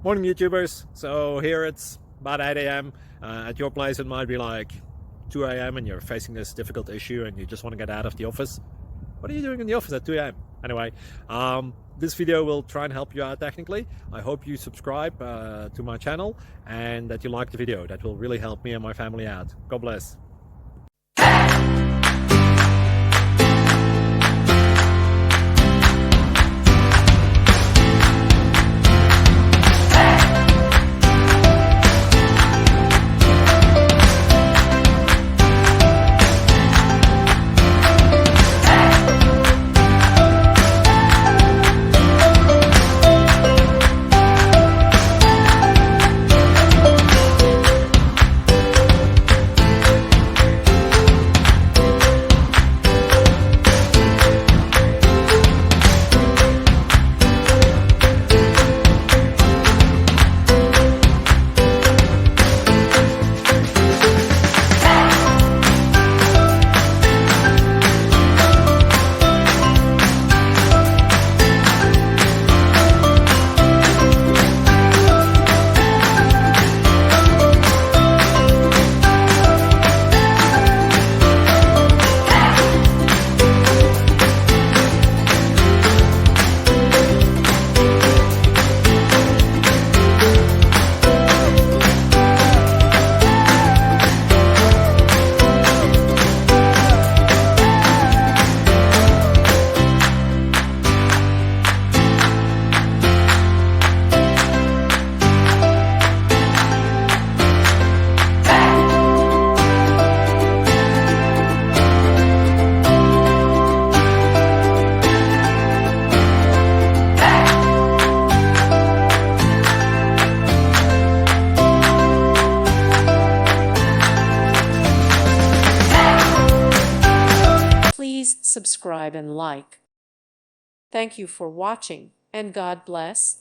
Morning YouTubers. So here it's about 8 a.m. At your place it might be like 2 a.m. and you're facing this difficult issue and you just want to get out of the office. What are you doing in the office at 2 a.m.? Anyway, this video will try and help you out technically. I hope you subscribe to my channel and that you like the video. That will really help me and my family out. God bless. Please subscribe and like. Thank you for watching, and God bless.